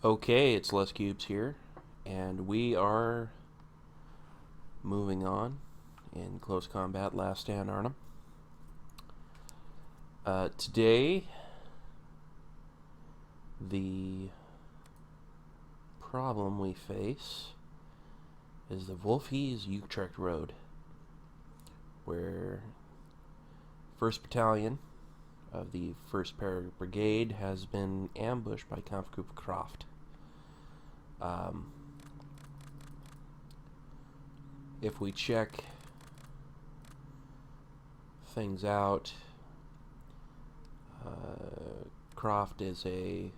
Okay, it's Les Cubes here, and we are moving on in close combat last stand Arnhem. Today, the problem we face is the Wolfies Utrecht Road, where 1st Battalion of the 1st Brigade has been ambushed by Kampfgruppe Kraft. If we check things out, Kraft is a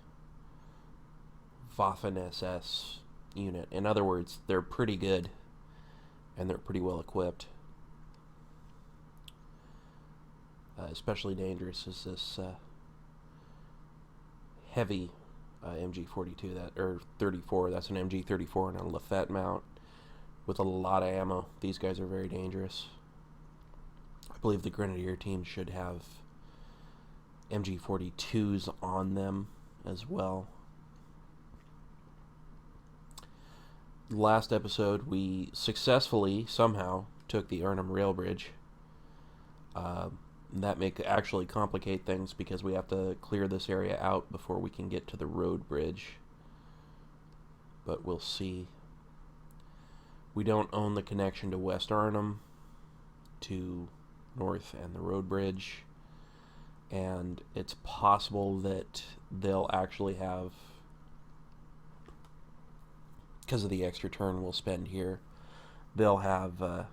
Waffen-SS unit. In other words, they're pretty good and they're pretty well equipped. Especially dangerous is this heavy MG42 or 34. That's an MG34 and a Lafette mount with a lot of ammo. These guys are very dangerous. I believe the Grenadier team should have MG42s on them as well. Last episode, we successfully somehow took the Arnhem Rail Bridge. That may actually complicate things because we have to clear this area out before we can get to the road bridge. But we'll see. We don't own the connection to West Arnhem, to North and the road bridge, and it's possible that they'll actually have, because of the extra turn we'll spend here, they'll have a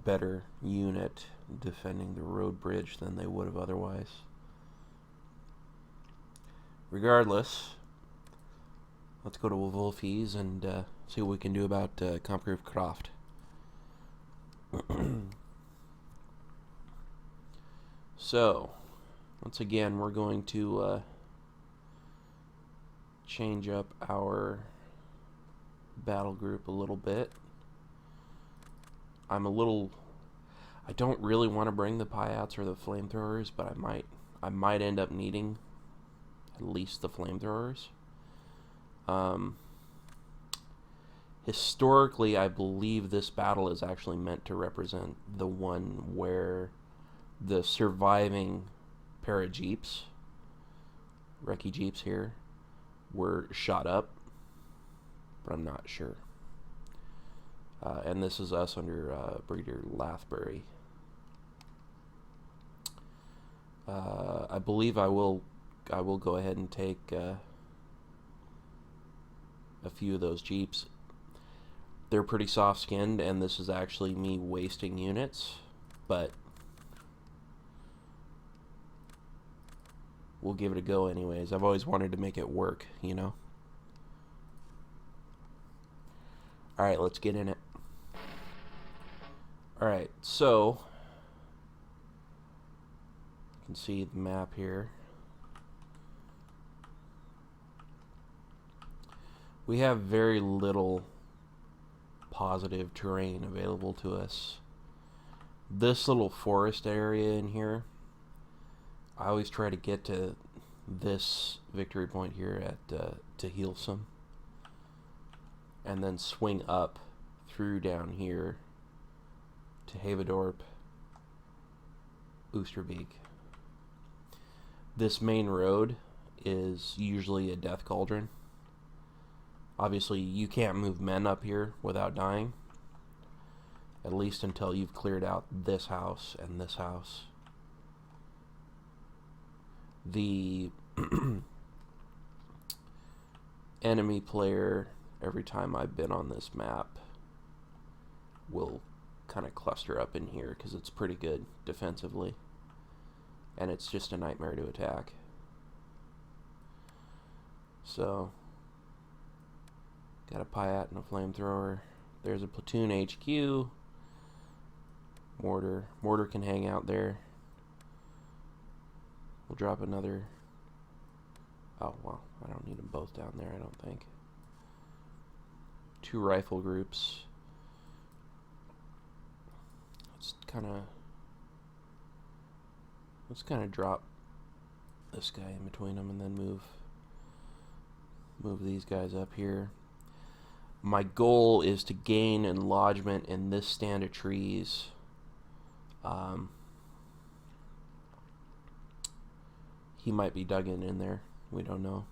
better unit defending the road bridge than they would have otherwise. Regardless, let's go to Wolfies and see what we can do about Kampfgruppe Kraft. So, once again, we're going to change up our battle group a little bit. I don't really want to bring the Piats or the flamethrowers, but I might end up needing at least the flamethrowers. Historically, I believe this battle is actually meant to represent the one where the surviving pair of jeeps, recce jeeps here, were shot up, but I'm not sure. And this is us under Brigadier Lathbury. I believe I will go ahead and take a few of those jeeps. They're pretty soft-skinned, and this is actually me wasting units, but we'll give it a go anyways. I've always wanted to make it work, you know? Alright, let's get in it. Alright, so you can see the map here. We have very little positive terrain available to us. This little forest area in here, I always try to get to this victory point here at Tehilsum, and then swing up through down here to Havendorp, Oosterbeek. This main road is usually a death cauldron. Obviously, you can't move men up here without dying, at least until you've cleared out this house and this house. The enemy player, every time I've been on this map, will kind of cluster up in here because it's pretty good defensively, and it's just a nightmare to attack. So, got a Piat and a flamethrower. There's a platoon HQ. Mortar can hang out there. We'll drop another. Oh, well, I don't need them both down there, I don't think. 2 rifle groups. Let's kind of drop this guy in between them and then move Move these guys up here. My goal is to gain enlargement in this stand of trees. He might be dug in there. We don't know.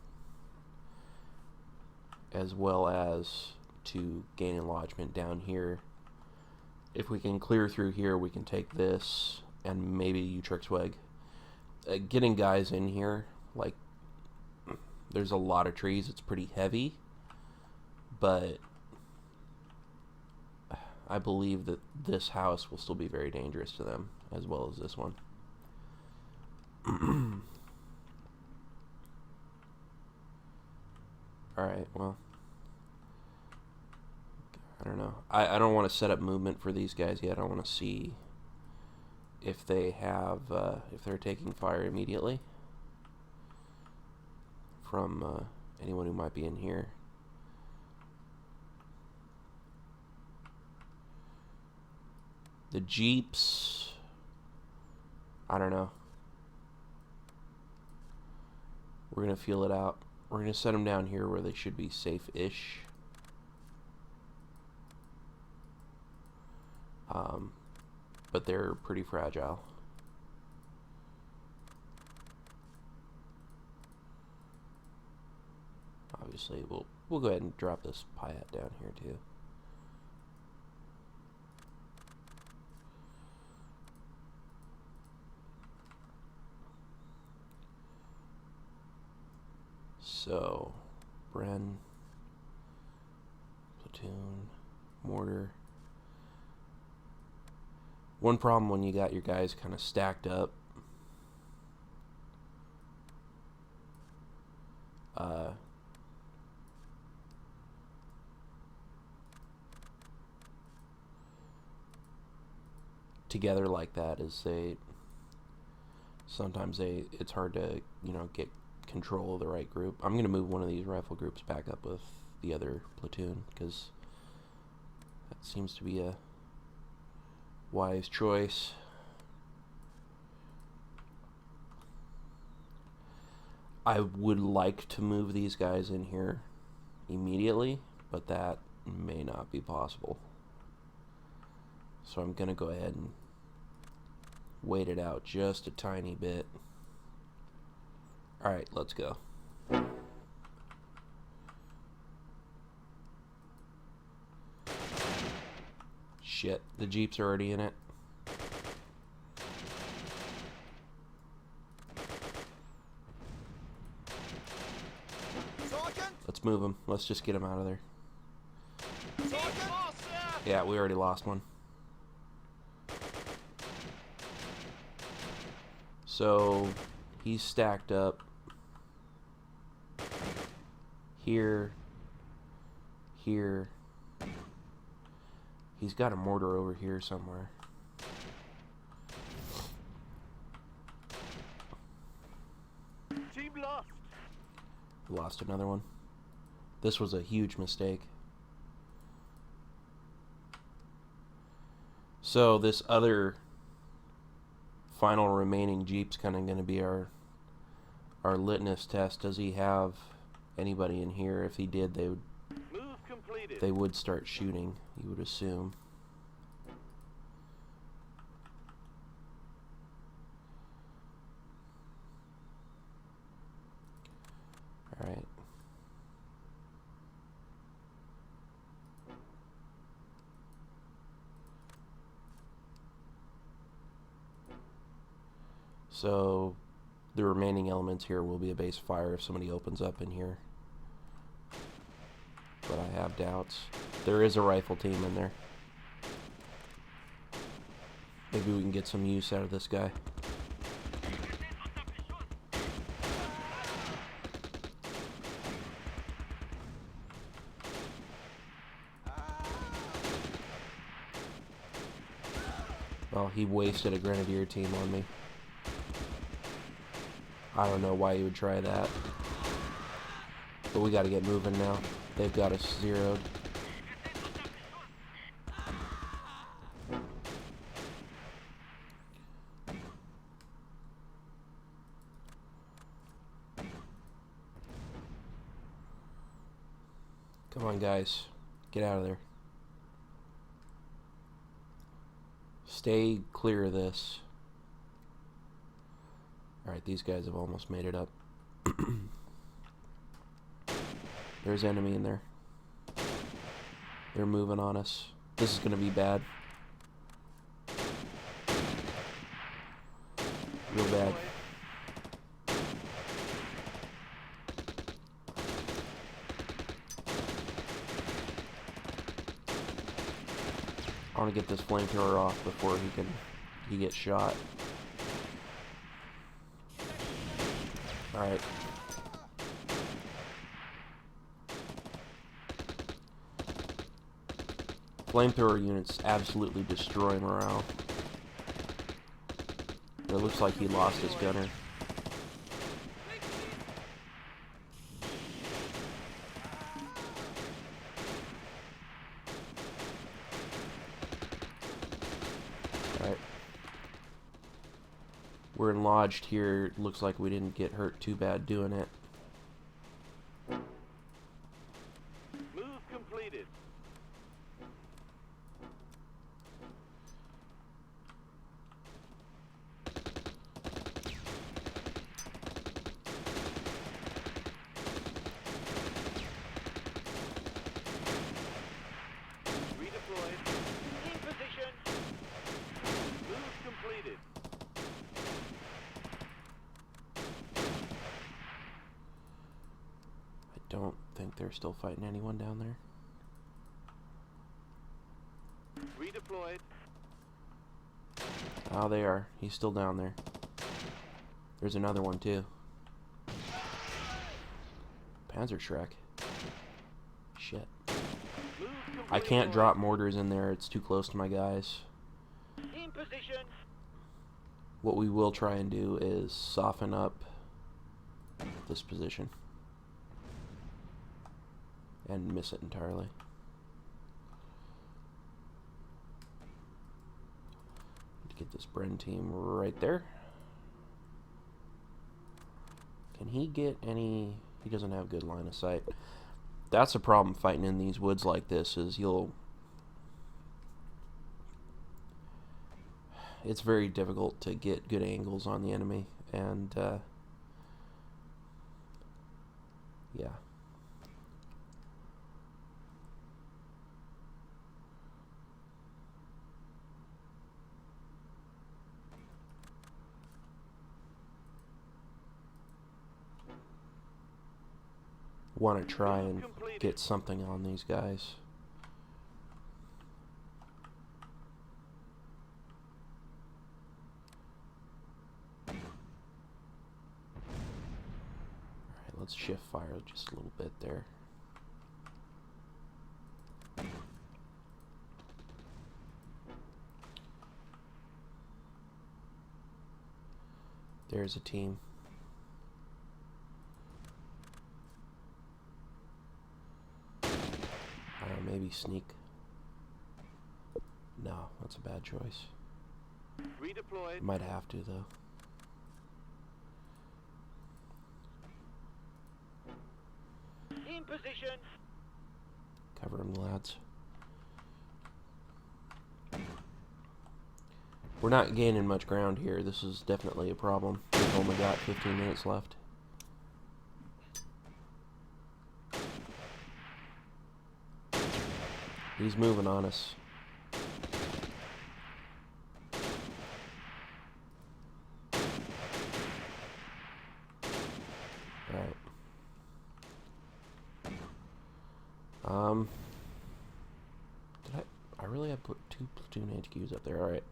As well as to gain enlargement down here. If we can clear through here, we can take this and maybe Utrixweg. Getting guys in here, like, there's a lot of trees. It's pretty heavy, but I believe that this house will still be very dangerous to them, as well as this one. Alright, well, I don't know. I don't want to set up movement for these guys yet. I want to see if they have, if they're taking fire immediately from anyone who might be in here. The Jeeps, I don't know. We're going to feel it out. We're going to set them down here where they should be safe-ish. But they're pretty fragile. Obviously, we'll go ahead and drop this Piat down here too. So, Bren, platoon, mortar. One problem when you got your guys kind of stacked up, together like that, is sometimes it's hard to, you know, get control of the right group. I'm going to move one of these rifle groups back up with the other platoon, because that seems to be a wise choice. I would like to move these guys in here immediately, but that may not be possible. So I'm going to go ahead and wait it out just a tiny bit. Alright, let's go. Shit, the Jeeps are already in it. Let's move them. Let's just get them out of there. Yeah, we already lost one. So, he's stacked up here, here. He's got a mortar over here somewhere. Team lost. Lost another one. This was a huge mistake. So this other final remaining Jeep's kind of going to be our litmus test. Does he have anybody in here? If he did, they would start shooting, you would assume. Alright. So the remaining elements here will be a base fire if somebody opens up in here. But I have doubts. There is a rifle team in there. Maybe we can get some use out of this guy. Well, he wasted a grenadier team on me. I don't know why he would try that. But we gotta get moving now. They've got us zeroed. Come on, guys. Get out of there. Stay clear of this. Alright, these guys have almost made it up. There's enemy in there. They're moving on us. This is going to be bad. Real bad. I want to get this flamethrower off before he gets shot. Alright. Flamethrower units absolutely destroy morale. It looks like he lost his gunner. Alright. We're lodged here. Looks like we didn't get hurt too bad doing it. Move completed. Redeployed. In position. Move completed. I don't think they're still fighting anyone down there. Redeployed. Oh, they are. He's still down there. There's another one too. Panzerschreck. Shit. Move I can't drop mortars in there. It's too close to my guys. in position. What we will try and do is soften up this position and miss it entirely. Get this Bren team right there. Can he get any... He doesn't have good line of sight. That's a problem fighting in these woods like this, is you'll... It's very difficult to get good angles on the enemy, and yeah. Want to try and get something on these guys. Alright, let's shift fire just a little bit there. There's a team. Maybe sneak. No, that's a bad choice. Redeployed. Might have to, though. In position. Cover them, lads. We're not gaining much ground here. This is definitely a problem. We've only got 15 minutes left. He's moving on us. Alright. I really have put 2 platoon HQs up there. Alright.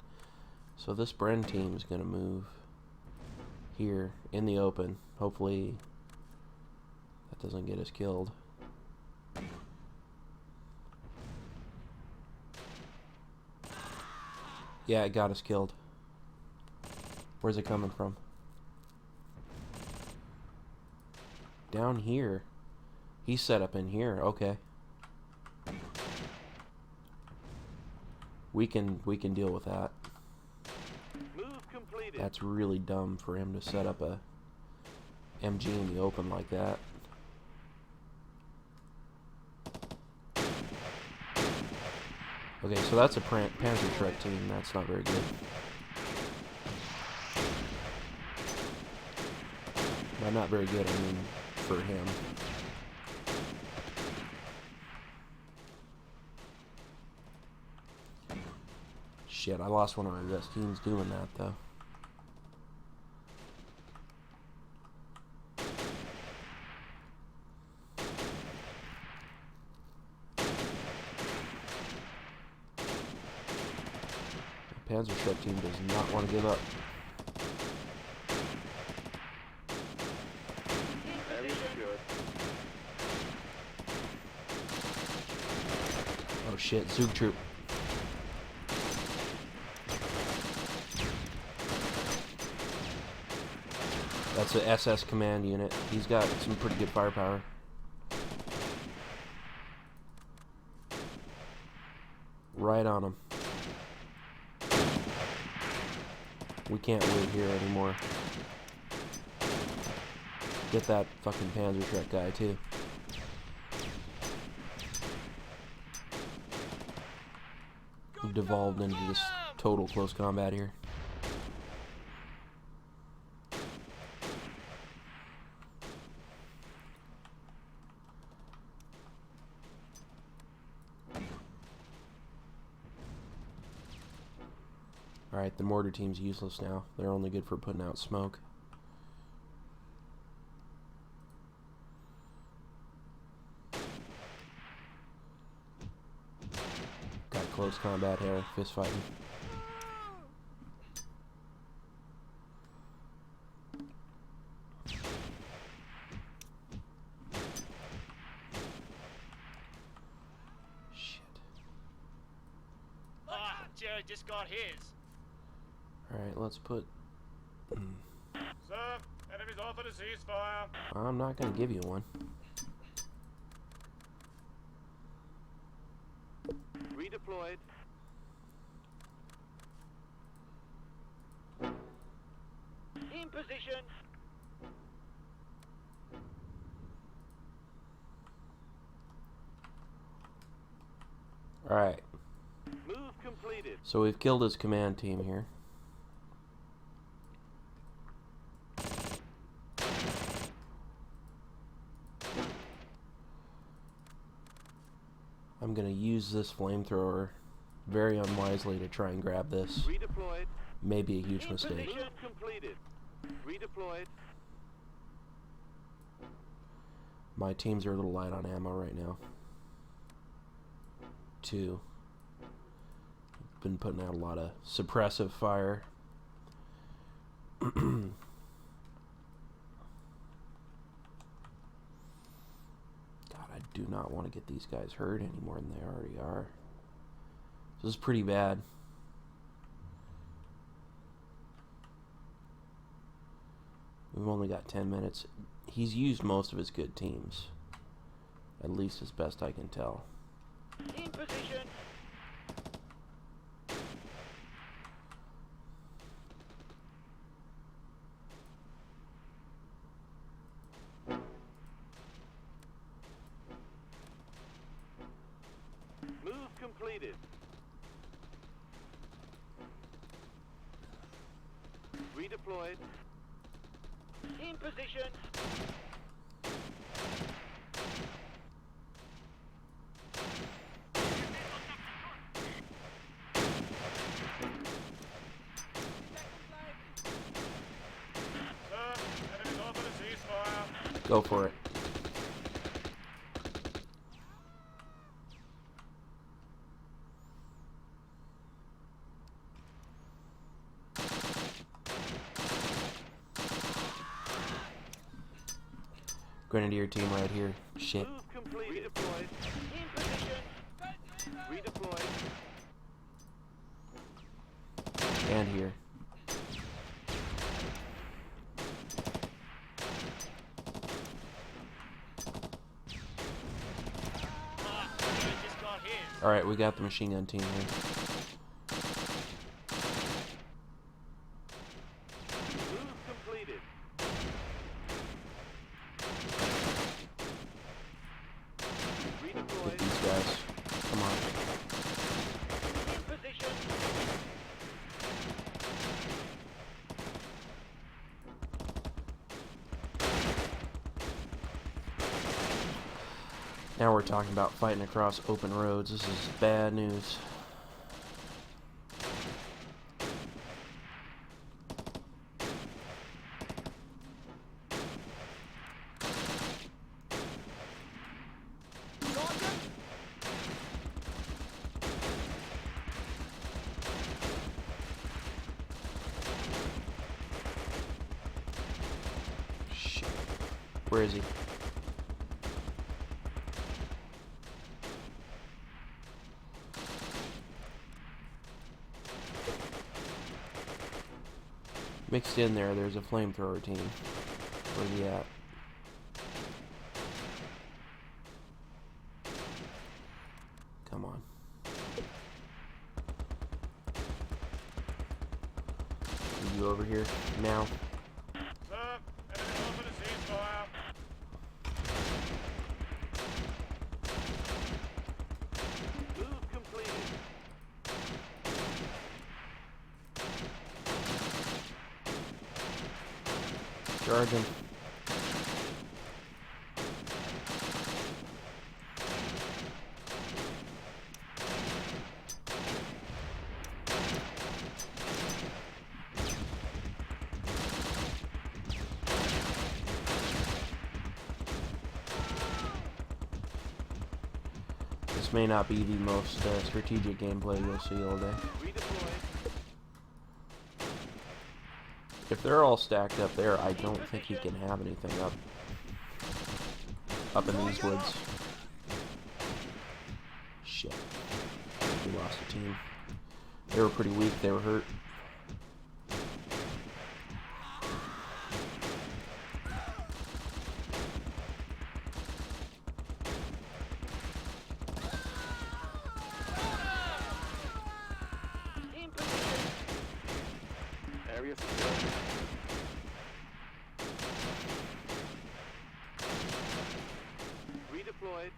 So this Bren team is going to move here in the open. Hopefully that doesn't get us killed. Yeah, it got us killed. Where's it coming from? Down here. He's set up in here. Okay. We can deal with that. Move completed. That's really dumb for him to set up a MG in the open like that. Okay, so that's a Panzer Truck team. That's not very good. By not very good, I mean for him. Shit, I lost one of my best teams doing that, though. The Panzer Truck team does not want to give up. Very good. Oh shit, Zug Troop. That's an SS command unit. He's got some pretty good firepower. Right on him. We can't wait here anymore. Get that fucking Panzer Truck guy too. We've devolved into this total close combat here. Alright, the mortar team's useless now. They're only good for putting out smoke. Got close combat here, fist fighting. Shit. Ah, Joe just got his. Alright, let's put... Sir, enemies offered a ceasefire. I'm not gonna give you one. Redeployed. In position. Alright, Move completed. so we've killed his command team here. I'm gonna use this flamethrower very unwisely to try and grab this. Redeployed. Maybe a huge In mistake. position completed. Redeployed. My teams are a little light on ammo right now. 2. Been putting out a lot of suppressive fire. God, I do not want to get these guys hurt any more than they already are. This is pretty bad. We've only got 10 minutes. He's used most of his good teams. At least as best I can tell. In position. Move completed. Redeployed. In position. Sir, enemies offered a ceasefire. Go for it. Grenadier team right here. Shit. Move completed. Redeployed. In position. Redeployed. And here. Ah, Joe just got his. Alright, we got the machine gun team here. Move completed. Get Redeployed. these guys. Come on. Now we're talking about fighting across open roads. This is bad news. Shit. Where is he? Mixed in there, there's a flamethrower team. Where's he at? Come on. Are you over here now? Sir, enemy offer to ceasefire. Move completed. Charge him. This may not be the most strategic gameplay you'll see all day. Redeploy. If they're all stacked up there, I don't think he can have anything up in these woods. Shit. We lost a team. They were pretty weak, they were hurt. In position. Area secure. Redeployed.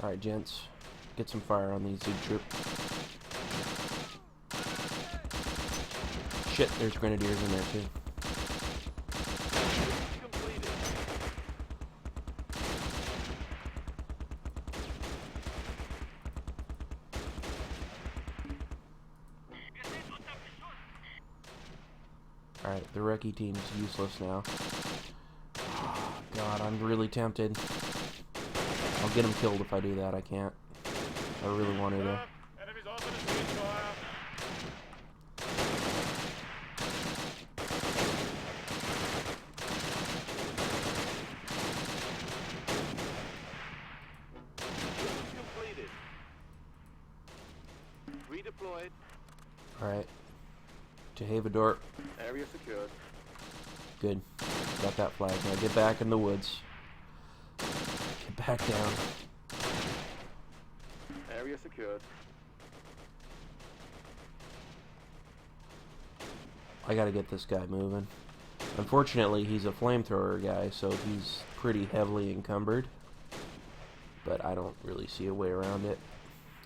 Alright, gents. Get some fire on these Zoot troop. Shit, there's grenadiers in there too. Completed. Alright, the recce team's useless now. Oh, God, I'm really tempted. I'll get him killed if I do that. I can't. I really wanted to. Enemies offer to ceasefire. Move completed. Redeployed. Alright. To Havadort. Area secured. Good. Got that flag. Now get back in the woods. Get back down. Area secured. I gotta get this guy moving. Unfortunately, he's a flamethrower guy, so he's pretty heavily encumbered. But I don't really see a way around it.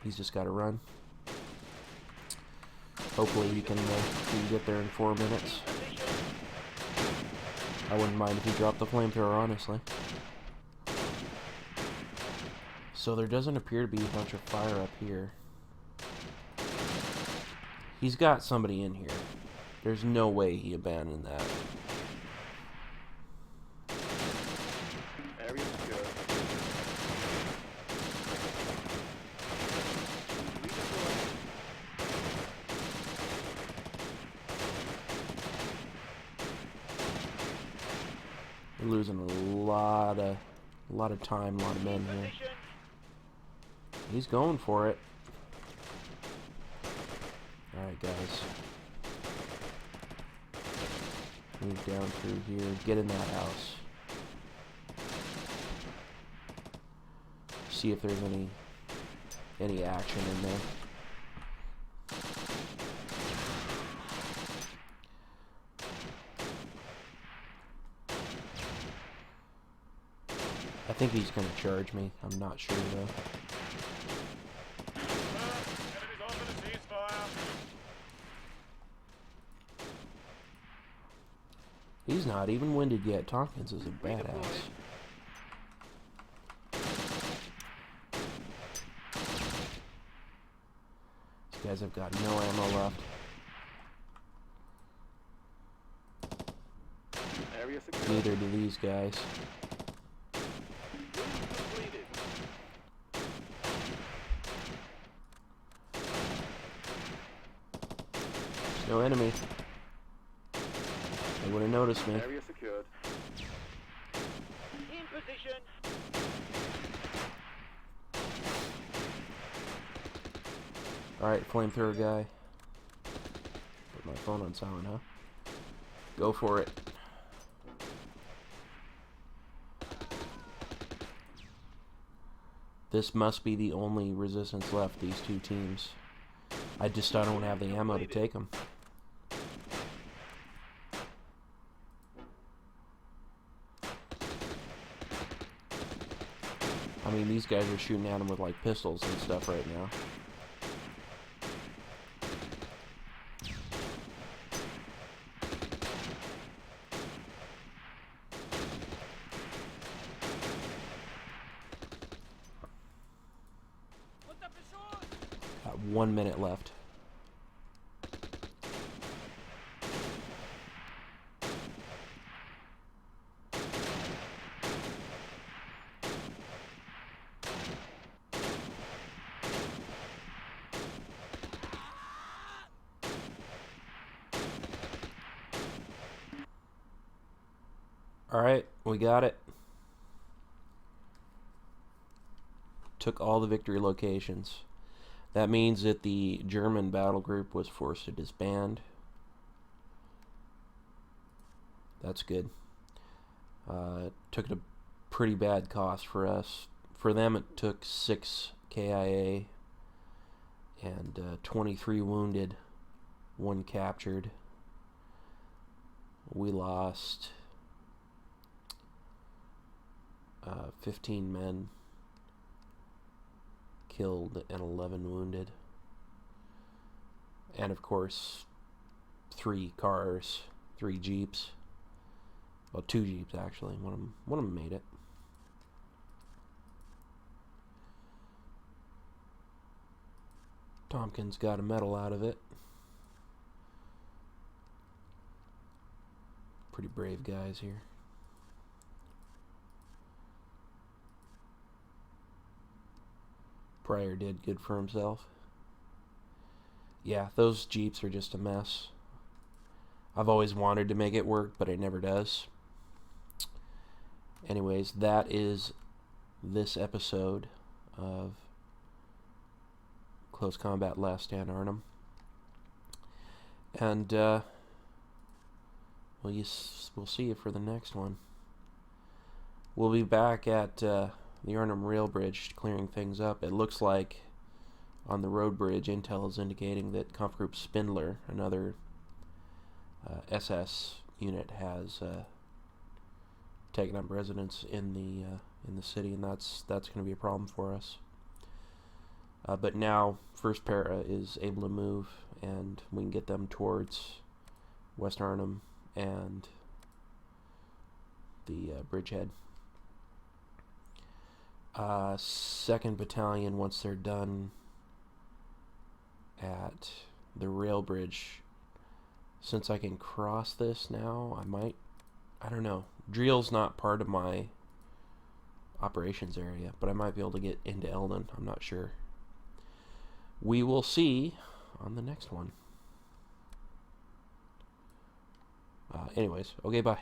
He's just gotta run. Hopefully he can get there in 4 minutes. I wouldn't mind if he dropped the flamethrower, honestly. So there doesn't appear to be a bunch of fire up here. He's got somebody in here. There's no way he abandoned that. Area secured. Redeployed. We're losing a lot of time, a lot of men here. Position. He's going for it. Alright, guys. Move down through here. Get in that house. See if there's any action in there. I think he's gonna charge me. I'm not sure though. Sir, enemies offer to ceasefire. He's not even winded yet. Tompkins is a badass. These guys have got no ammo left. Area secured. Neither do these guys. Completed. There's no enemy. They would have noticed me. Area secured. In position. Alright, flamethrower guy. Put my phone on silent, huh? Go for it. This must be the only resistance left, these two teams. I don't have the ammo to take them. I mean, these guys are shooting at them with like pistols and stuff right now. Got 1 minute left. Alright, we got it. Took all the victory locations. That means that the German battle group was forced to disband. That's good. It took a pretty bad cost for us. For them it took 6 KIA and 23 wounded, 1 captured. We lost 15 men killed and 11 wounded, and of course 3 cars, 3 jeeps, well 2 jeeps actually. One of them made it. Tompkins got a medal out of it. Pretty brave guys here. Pryor did good for himself. Yeah, those jeeps are just a mess. I've always wanted to make it work, but it never does. Anyways, that is this episode of Close Combat Last Stand Arnhem. And well, we'll see you for the next one. We'll be back at the Arnhem Rail Bridge clearing things up. It looks like on the road bridge, intel is indicating that Kampf Group Spindler, another SS unit, has taken up residence in the city, and that's going to be a problem for us. But now, First Para is able to move, and we can get them towards West Arnhem and the bridgehead. 2nd Battalion, once they're done at the rail bridge, since I can cross this now, I don't know. Driel's not part of my operations area, but I might be able to get into Eldon. I'm not sure. We will see on the next one. Anyways, okay, bye.